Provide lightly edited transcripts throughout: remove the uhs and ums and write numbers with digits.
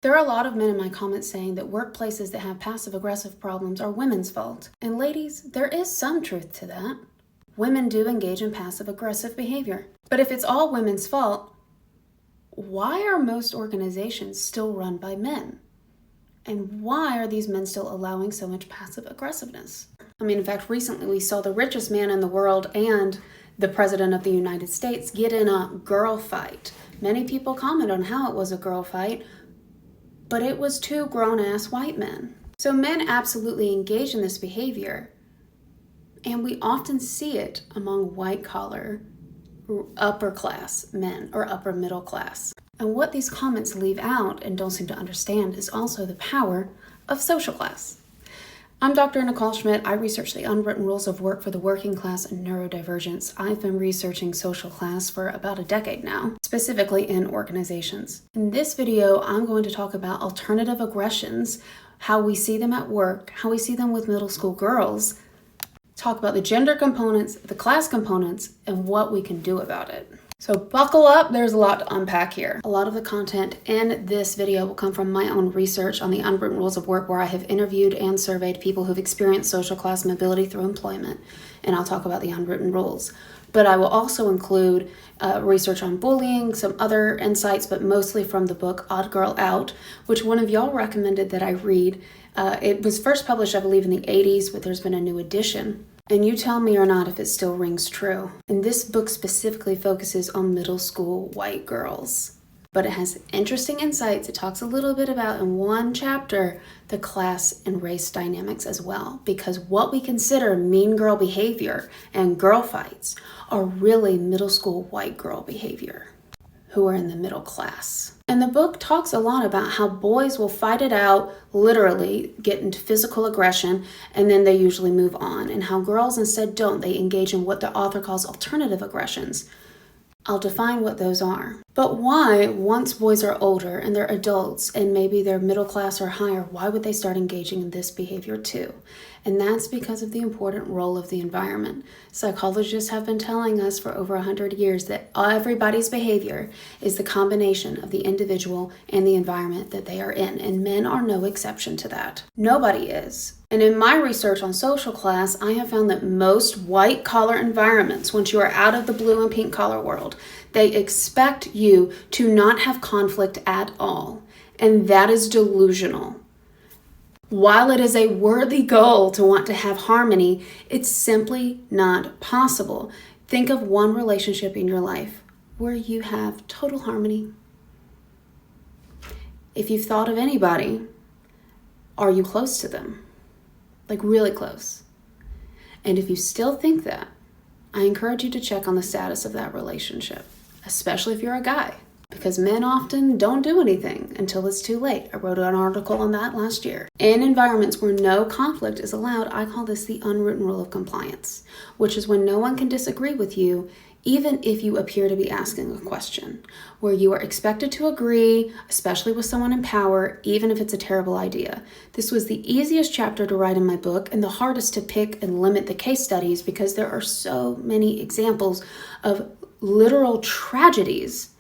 There are a lot of men in my comments saying that workplaces that have passive-aggressive problems are women's fault. And ladies, there is some truth to that. Women do engage in passive-aggressive behavior. But if it's all women's fault, why are most organizations still run by men? And why are these men still allowing so much passive aggressiveness? I mean, in fact, recently we saw the richest man in the world and the President of the United States get in a girl fight. Many people comment on how it was a girl fight, but it was two grown-ass white men. So men absolutely engage in this behavior, and we often see it among white-collar, upper-class men or upper-middle class. And what these comments leave out and don't seem to understand is also the power of social class. I'm Dr. Nicole Schmidt. I research the unwritten rules of work for the working class and neurodivergence. I've been researching social class for about a decade now, specifically in organizations. In this video, I'm going to talk about alternative aggressions, how we see them at work, how we see them with middle school girls, talk about the gender components, the class components, and what we can do about it. So buckle up, there's a lot to unpack here. A lot of the content in this video will come from my own research on the unwritten rules of work, where I have interviewed and surveyed people who've experienced social class mobility through employment, and I'll talk about the unwritten rules. But I will also include research on bullying, some other insights, but mostly from the book Odd Girl Out, which one of y'all recommended that I read. It was first published, I believe, in the 80s, but there's been a new edition. And you tell me or not if it still rings true. And this book specifically focuses on middle school white girls. But it has interesting insights. It talks a little bit about, in one chapter, the class and race dynamics as well. Because what we consider mean girl behavior and girl fights are really middle school white girl behavior who are in the middle class. And the book talks a lot about how boys will fight it out, literally get into physical aggression, and then they usually move on. And how girls instead don't. They engage in what the author calls alternative aggressions. I'll define what those are. But why, once boys are older and they're adults and maybe they're middle class or higher, why would they start engaging in this behavior too? And that's because of the important role of the environment. Psychologists have been telling us for over 100 years that everybody's behavior is the combination of the individual and the environment that they are in, and men are no exception to that. Nobody is. And in my research on social class, I have found that most white-collar environments, once you are out of the blue and pink collar world, they expect you to not have conflict at all. And that is delusional. While it is a worthy goal to want to have harmony, it's simply not possible. Think of one relationship in your life where you have total harmony. If you've thought of anybody, are you close to them? Like really close. And if you still think that, I encourage you to check on the status of that relationship, especially if you're a guy, because men often don't do anything until it's too late. I wrote an article on that last year. In environments where no conflict is allowed, I call this the unwritten rule of compliance, which is when no one can disagree with you, even if you appear to be asking a question, where you are expected to agree, especially with someone in power, even if it's a terrible idea. This was the easiest chapter to write in my book and the hardest to pick and limit the case studies because there are so many examples of literal tragedies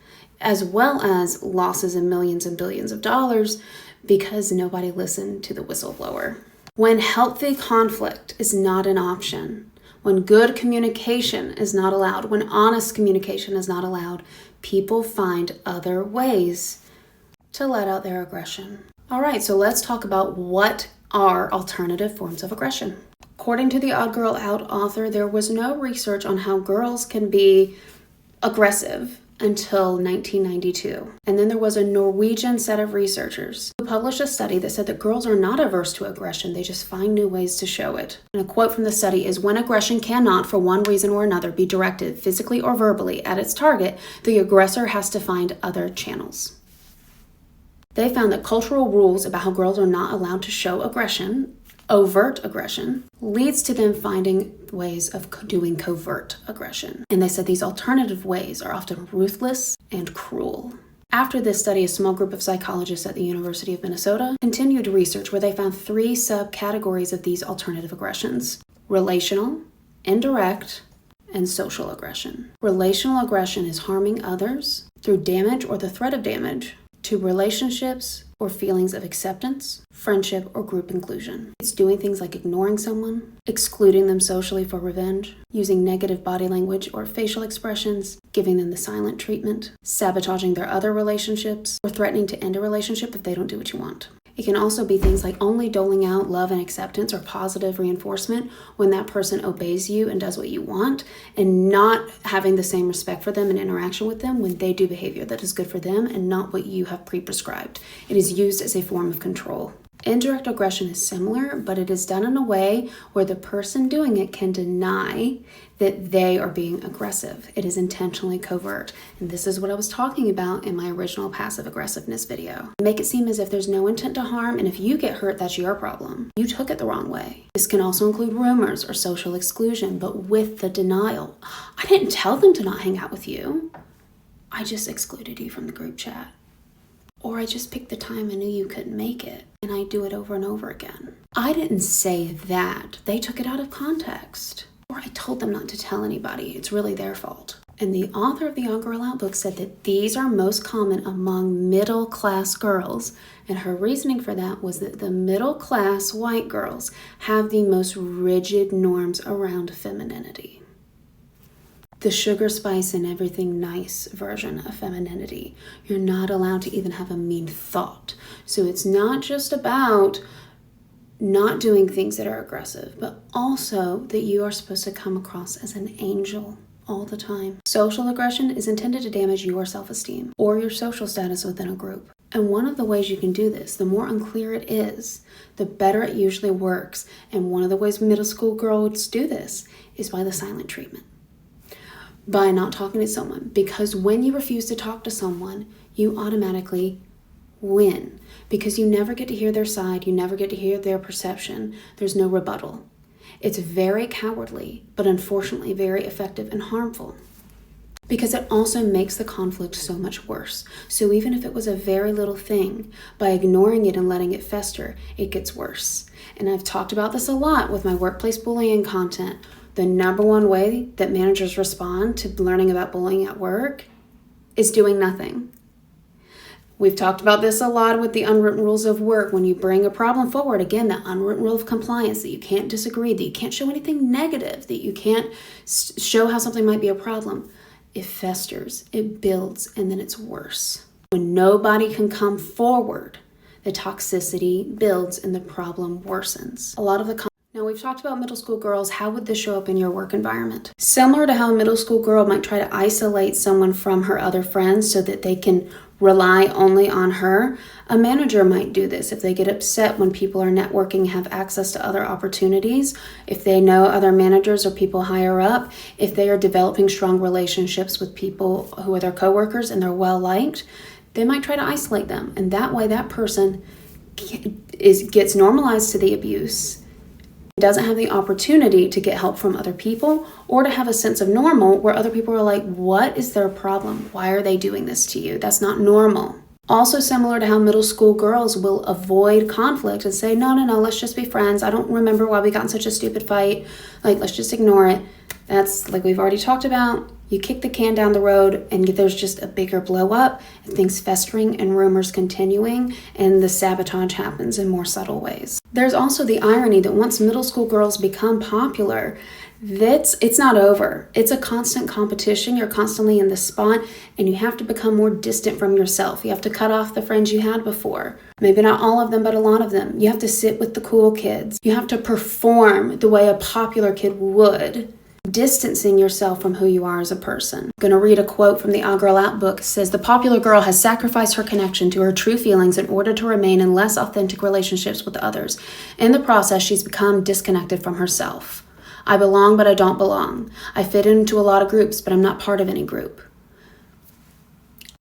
as well as losses in millions and billions of dollars because nobody listened to the whistleblower. When healthy conflict is not an option, when good communication is not allowed, when honest communication is not allowed, people find other ways to let out their aggression. All right, so let's talk about what are alternative forms of aggression. According to the Odd Girl Out author, there was no research on how girls can be aggressive until 1992. And then there was a Norwegian set of researchers who published a study that said that girls are not averse to aggression, they just find new ways to show it. And a quote from the study is, "When aggression cannot, for one reason or another, be directed physically or verbally at its target, the aggressor has to find other channels." They found that cultural rules about how girls are not allowed to show aggression, overt aggression, leads to them finding ways of doing covert aggression. And they said these alternative ways are often ruthless and cruel. After this study, a small group of psychologists at the University of Minnesota continued research where they found 3 subcategories of these alternative aggressions: relational, indirect, and social aggression. Relational aggression is harming others through damage or the threat of damage, to relationships or feelings of acceptance, friendship, or group inclusion. It's doing things like ignoring someone, excluding them socially for revenge, using negative body language or facial expressions, giving them the silent treatment, sabotaging their other relationships, or threatening to end a relationship if they don't do what you want. It can also be things like only doling out love and acceptance or positive reinforcement when that person obeys you and does what you want, and not having the same respect for them and interaction with them when they do behavior that is good for them and not what you have pre-prescribed. It is used as a form of control. Indirect aggression is similar, but it is done in a way where the person doing it can deny that they are being aggressive. It is intentionally covert. And this is what I was talking about in my original passive aggressiveness video. Make it seem as if there's no intent to harm, and if you get hurt, that's your problem. You took it the wrong way. This can also include rumors or social exclusion, but with the denial. I didn't tell them to not hang out with you. I just excluded you from the group chat. Or I just picked the time I knew you couldn't make it, and I do it over and over again. I didn't say that. They took it out of context. Or I told them not to tell anybody. It's really their fault. And the author of the All Girl Out book said that these are most common among middle-class girls, and her reasoning for that was that the middle-class white girls have the most rigid norms around femininity. The sugar, spice, and everything nice version of femininity. You're not allowed to even have a mean thought. So it's not just about not doing things that are aggressive, but also that you are supposed to come across as an angel all the time. Social aggression is intended to damage your self-esteem or your social status within a group. And one of the ways you can do this, the more unclear it is, the better it usually works. And one of the ways middle school girls do this is by the silent treatment. By not talking to someone. Because when you refuse to talk to someone, you automatically win. Because you never get to hear their side, you never get to hear their perception. There's no rebuttal. It's very cowardly, but unfortunately very effective and harmful. Because it also makes the conflict so much worse. So even if it was a very little thing, by ignoring it and letting it fester, it gets worse. And I've talked about this a lot with my workplace bullying content. The number one way that managers respond to learning about bullying at work is doing nothing. We've talked about this a lot with the unwritten rules of work. When you bring a problem forward, again, the unwritten rule of compliance, that you can't disagree, that you can't show anything negative, that you can't show how something might be a problem. It festers, it builds, and then it's worse. When nobody can come forward, the toxicity builds and the problem worsens. Now, we've talked about middle school girls. How would this show up in your work environment? Similar to how a middle school girl might try to isolate someone from her other friends so that they can rely only on her, a manager might do this if they get upset when people are networking, have access to other opportunities, if they know other managers or people higher up, if they are developing strong relationships with people who are their coworkers and they're well liked, they might try to isolate them. And that way that person gets normalized to the abuse, doesn't have the opportunity to get help from other people or to have a sense of normal where other people are like, what is their problem? Why are they doing this to you? That's not normal. Also similar to how middle school girls will avoid conflict and say, no, let's just be friends. I don't remember why we got in such a stupid fight. Let's just ignore it. That's like we've already talked about. You kick the can down the road and there's just a bigger blow up, and things festering and rumors continuing, and the sabotage happens in more subtle ways. There's also the irony that once middle school girls become popular, it's not over. It's a constant competition. You're constantly in the spot, and you have to become more distant from yourself. You have to cut off the friends you had before. Maybe not all of them, but a lot of them. You have to sit with the cool kids. You have to perform the way a popular kid would, distancing yourself from who you are as a person. I'm going to read a quote from the All Girl Out book. It says, "The popular girl has sacrificed her connection to her true feelings in order to remain in less authentic relationships with others. In the process, she's become disconnected from herself. I belong, but I don't belong. I fit into a lot of groups, but I'm not part of any group."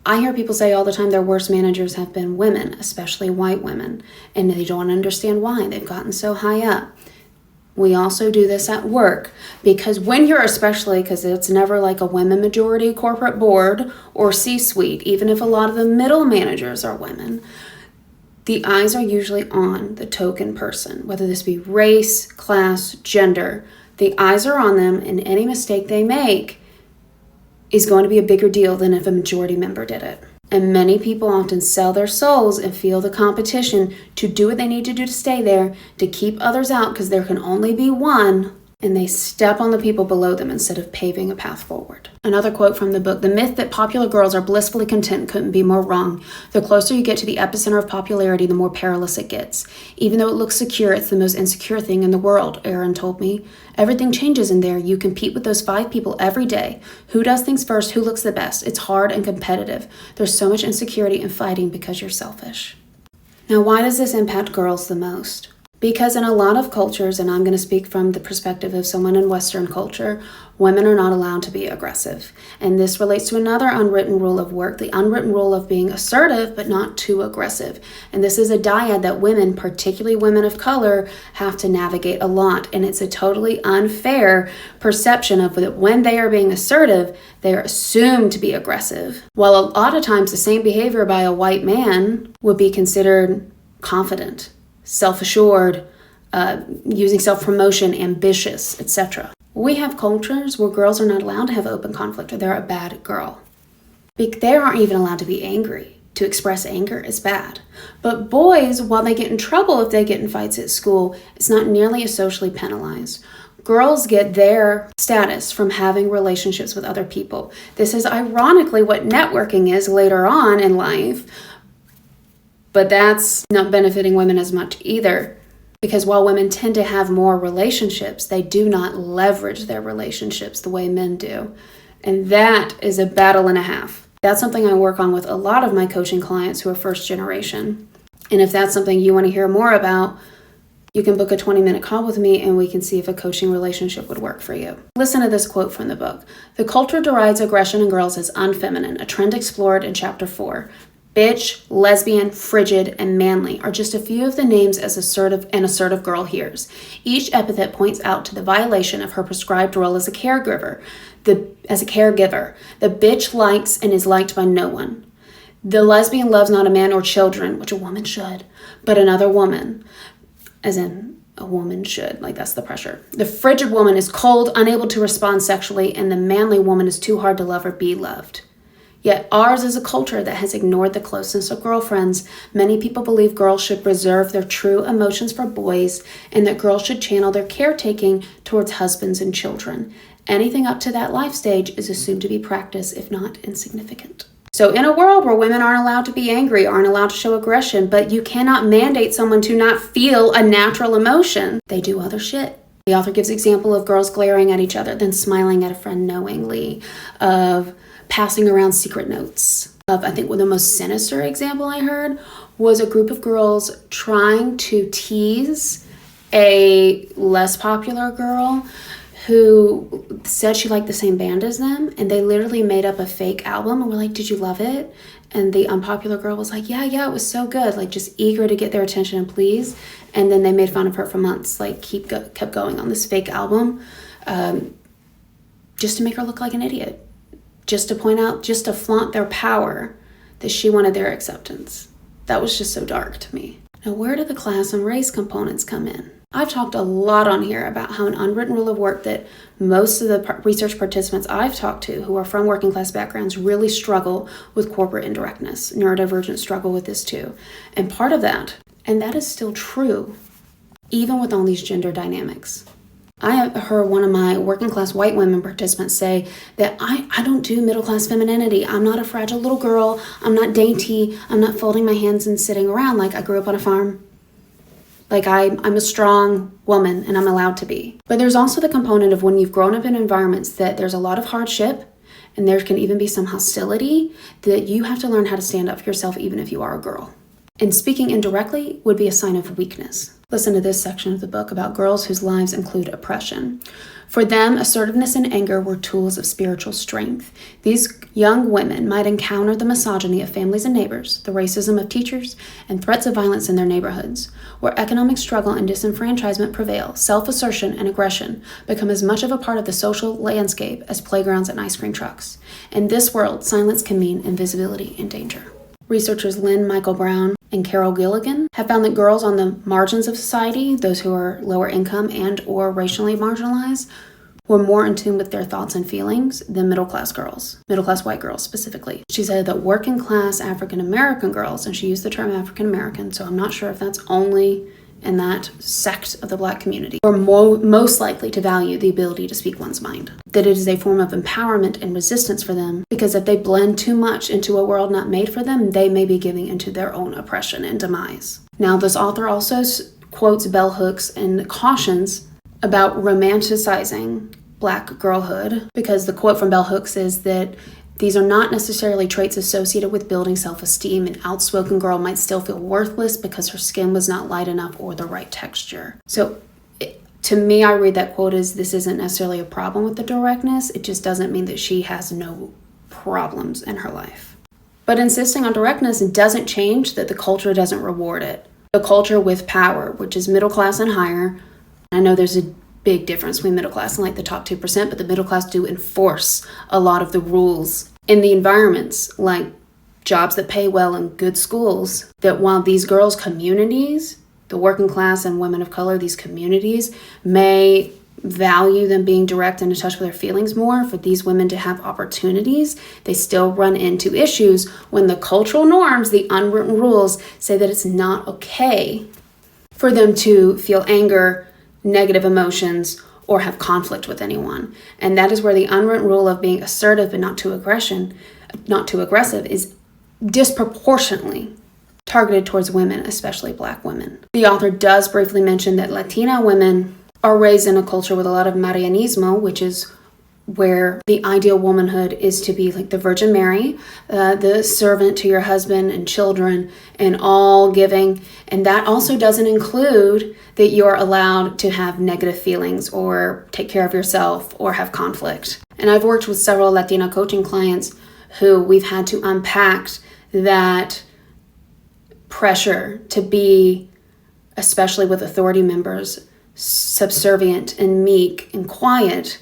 I hear people say all the time their worst managers have been women, especially white women, and they don't understand why. They've gotten so high up. We also do this at work because because it's never like a women majority corporate board or C-suite, even if a lot of the middle managers are women, the eyes are usually on the token person, whether this be race, class, gender. The eyes are on them, and any mistake they make is going to be a bigger deal than if a majority member did it. And many people often sell their souls and feel the competition to do what they need to do to stay there, to keep others out because there can only be one, and they step on the people below them instead of paving a path forward. Another quote from the book: "The myth that popular girls are blissfully content couldn't be more wrong. The closer you get to the epicenter of popularity, the more perilous it gets. Even though it looks secure, it's the most insecure thing in the world," Aaron told me. "Everything changes in there. You compete with those 5 people every day. Who does things first? Who looks the best? It's hard and competitive. There's so much insecurity and fighting because you're selfish." Now, why does this impact girls the most? Because in a lot of cultures, and I'm going to speak from the perspective of someone in Western culture, women are not allowed to be aggressive. And this relates to another unwritten rule of work, the unwritten rule of being assertive but not too aggressive. And this is a dyad that women, particularly women of color, have to navigate a lot. And it's a totally unfair perception of that when they are being assertive, they are assumed to be aggressive. While a lot of times the same behavior by a white man would be considered confident, self-assured, using self-promotion, ambitious, etc. We have cultures where girls are not allowed to have open conflict, or they're a bad girl. They aren't even allowed to be angry. To express anger is bad. But boys, while they get in trouble if they get in fights at school, it's not nearly as socially penalized. Girls get their status from having relationships with other people. This is ironically what networking is later on in life. But that's not benefiting women as much either, because while women tend to have more relationships, they do not leverage their relationships the way men do. And that is a battle and a half. That's something I work on with a lot of my coaching clients who are first generation. And if that's something you want to hear more about, you can book a 20-minute call with me and we can see if a coaching relationship would work for you. Listen to this quote from the book. "The culture derides aggression in girls as unfeminine, a trend explored in chapter 4. Bitch, lesbian, frigid, and manly are just a few of the names an assertive girl hears. Each epithet points out to the violation of her prescribed role as a caregiver. The bitch likes and is liked by no one. The lesbian loves not a man or children," which a woman should, "but another woman," as in a woman should, like that's the pressure. "The frigid woman is cold, unable to respond sexually, and the manly woman is too hard to love or be loved." Yet ours is a culture that has ignored the closeness of girlfriends. Many people believe girls should reserve their true emotions for boys and that girls should channel their caretaking towards husbands and children. Anything up to that life stage is assumed to be practice, if not insignificant. So in a world where women aren't allowed to be angry, aren't allowed to show aggression, but you cannot mandate someone to not feel a natural emotion, they do other shit. The author gives example of girls glaring at each other, then smiling at a friend knowingly, of passing around secret notes. I think the most sinister example I heard was a group of girls trying to tease a less popular girl who said she liked the same band as them, and they literally made up a fake album and were like, "Did you love it?" And the unpopular girl was like, yeah, it was so good, like just eager to get their attention and please. And then they made fun of her for months, like kept going on this fake album, just to make her look like an idiot. Just to point out, just to flaunt their power, that she wanted their acceptance. That was just so dark to me. Now, where do the class and race components come in? I've talked a lot on here about how an unwritten rule of work that most of the research participants I've talked to who are from working class backgrounds really struggle with corporate indirectness. Neurodivergent struggle with this too. And part of that, and that is still true, even with all these gender dynamics. I have heard one of my working class white women participants say that I don't do middle class femininity. I'm not a fragile little girl. I'm not dainty. I'm not folding my hands and sitting around like I grew up on a farm. Like I'm a strong woman and I'm allowed to be. But there's also the component of when you've grown up in environments that there's a lot of hardship and there can even be some hostility, that you have to learn how to stand up for yourself even if you are a girl. And speaking indirectly would be a sign of weakness. Listen to this section of the book about girls whose lives include oppression. For them, assertiveness and anger were tools of spiritual strength. These young women might encounter the misogyny of families and neighbors, the racism of teachers, and threats of violence in their neighborhoods. Where economic struggle and disenfranchisement prevail, self-assertion and aggression become as much of a part of the social landscape as playgrounds and ice cream trucks. In this world, silence can mean invisibility and danger. Researchers Lynn Michael Brown and Carol Gilligan have found that girls on the margins of society, those who are lower income and or racially marginalized, were more in tune with their thoughts and feelings than middle-class white girls specifically. She said that working class African-American girls, and she used the term African-American, so I'm not sure if that's only in that sect of the Black community, are most likely to value the ability to speak one's mind. That it is a form of empowerment and resistance for them, because if they blend too much into a world not made for them, they may be giving into their own oppression and demise. Now, this author also quotes bell hooks and cautions about romanticizing Black girlhood, because the quote from bell hooks is that these are not necessarily traits associated with building self-esteem. An outspoken girl might still feel worthless because her skin was not light enough or the right texture. So to me, I read that quote as this isn't necessarily a problem with the directness. It just doesn't mean that she has no problems in her life. But insisting on directness doesn't change that the culture doesn't reward it. The culture with power, which is middle class and higher. I know there's a big difference between middle class and like the top 2%, but the middle class do enforce a lot of the rules in the environments, like jobs that pay well and good schools, that while these girls' communities, the working class and women of color, these communities may value them being direct and in touch with their feelings more, for these women to have opportunities, they still run into issues when the cultural norms, the unwritten rules, say that it's not okay for them to feel anger, negative emotions, or have conflict with anyone. And that is where the unwritten rule of being assertive but not too aggressive is disproportionately targeted towards women, especially Black women. The author does briefly mention that Latina women are raised in a culture with a lot of Marianismo, which is where the ideal womanhood is to be like the Virgin Mary, the servant to your husband and children, and all giving. And that also doesn't include that you're allowed to have negative feelings or take care of yourself or have conflict. And I've worked with several Latina coaching clients who we've had to unpack that pressure to be, especially with authority members, subservient and meek and quiet.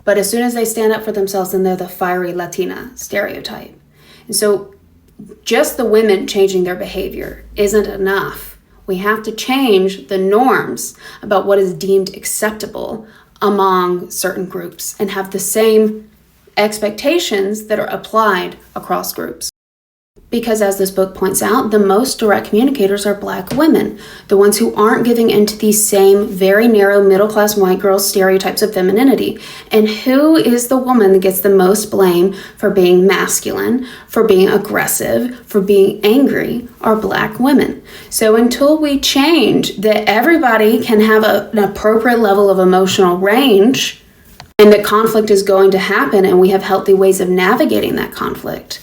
But as soon as they stand up for themselves, then they're the fiery Latina stereotype. And so just the women changing their behavior isn't enough. We have to change the norms about what is deemed acceptable among certain groups and have the same expectations that are applied across groups. Because as this book points out, the most direct communicators are Black women, the ones who aren't giving into these same very narrow middle-class white girl stereotypes of femininity. And who is the woman that gets the most blame for being masculine, for being aggressive, for being angry, are Black women. So until we change that everybody can have an appropriate level of emotional range, and that conflict is going to happen, and we have healthy ways of navigating that conflict,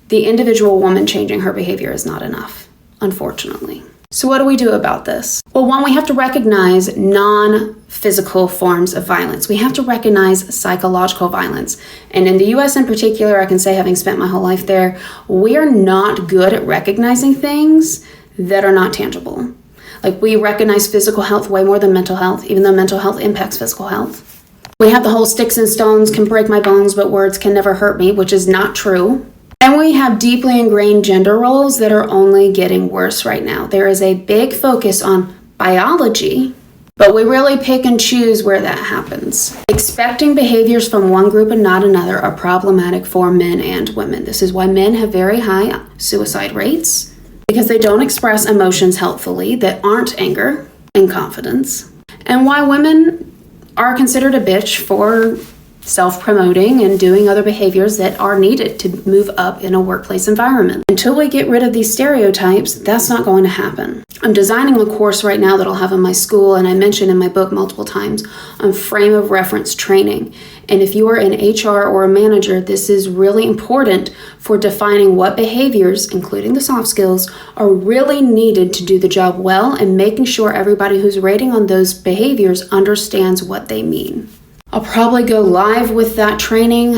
the individual woman changing her behavior is not enough, unfortunately. So what do we do about this? Well, one, we have to recognize non-physical forms of violence. We have to recognize psychological violence. And in the US in particular, I can say, having spent my whole life there, we are not good at recognizing things that are not tangible. Like, we recognize physical health way more than mental health, even though mental health impacts physical health. We have the whole sticks and stones can break my bones, but words can never hurt me, which is not true. And we have deeply ingrained gender roles that are only getting worse right now. There is a big focus on biology, but we really pick and choose where that happens. Expecting behaviors from one group and not another are problematic for men and women. This is why men have very high suicide rates, because they don't express emotions helpfully that aren't anger and confidence. And why women are considered a bitch for self-promoting and doing other behaviors that are needed to move up in a workplace environment. Until we get rid of these stereotypes, that's not going to happen. I'm designing a course right now that I'll have in my school, and I mentioned in my book multiple times, on frame of reference training. And if you are in HR or a manager, this is really important for defining what behaviors, including the soft skills, are really needed to do the job well, and making sure everybody who's rating on those behaviors understands what they mean. I'll probably go live with that training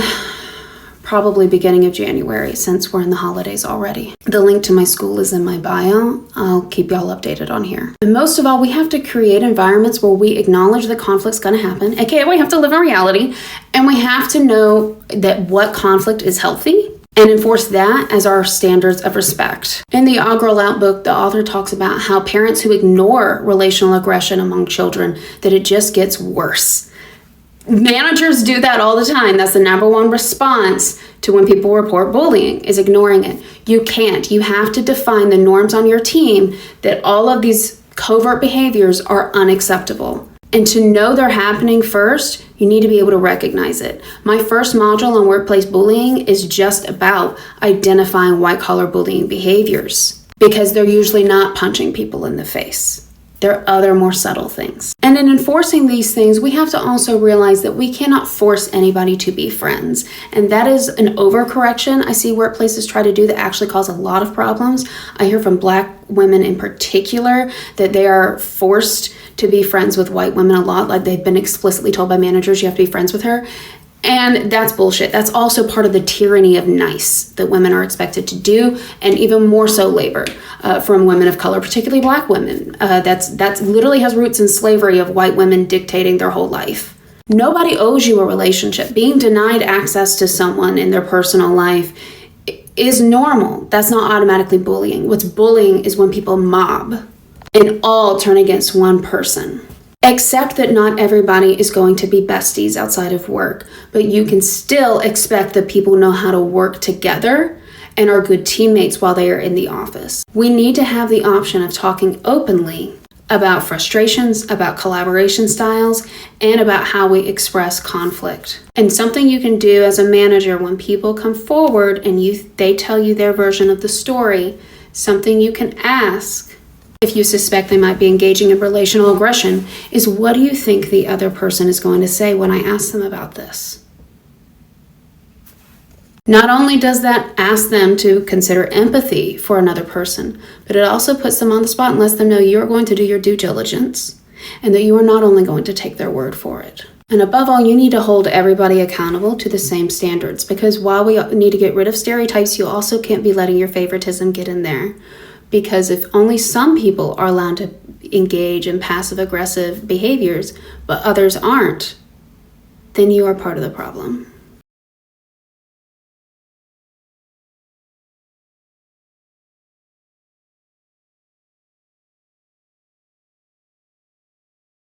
probably beginning of January, since we're in the holidays already. The link to my school is in my bio. I'll keep y'all updated on here. And most of all, we have to create environments where we acknowledge that conflict's going to happen, aka we have to live in reality, and we have to know that what conflict is healthy and enforce that as our standards of respect. In the All Girl Out book, the author talks about how parents who ignore relational aggression among children, that it just gets worse. Managers do that all the time. That's the number one response to when people report bullying, is ignoring it. You can't. You have to define the norms on your team that all of these covert behaviors are unacceptable. And to know they're happening first, you need to be able to recognize it. My first module on workplace bullying is just about identifying white-collar bullying behaviors, because they're usually not punching people in the face. There are other more subtle things. And in enforcing these things, we have to also realize that we cannot force anybody to be friends. And that is an overcorrection I see workplaces try to do that actually cause a lot of problems. I hear from Black women in particular that they are forced to be friends with white women a lot. Like they've been explicitly told by managers, you have to be friends with her. And that's bullshit. That's also part of the tyranny of nice that women are expected to do, and even more so labor from women of color, particularly Black women. That's literally has roots in slavery of white women dictating their whole life. Nobody owes you a relationship. Being denied access to someone in their personal life is normal. That's not automatically bullying. What's bullying is when people mob and all turn against one person. Accept that not everybody is going to be besties outside of work, but you can still expect that people know how to work together and are good teammates while they are in the office. We need to have the option of talking openly about frustrations, about collaboration styles, and about how we express conflict. And something you can do as a manager when people come forward and they tell you their version of the story, something you can ask if you suspect they might be engaging in relational aggression is, what do you think the other person is going to say when I ask them about this? Not only does that ask them to consider empathy for another person, but it also puts them on the spot and lets them know you're going to do your due diligence and that you are not only going to take their word for it. And above all, you need to hold everybody accountable to the same standards, because while we need to get rid of stereotypes, you also can't be letting your favoritism get in there. Because if only some people are allowed to engage in passive-aggressive behaviors, but others aren't, then you are part of the problem.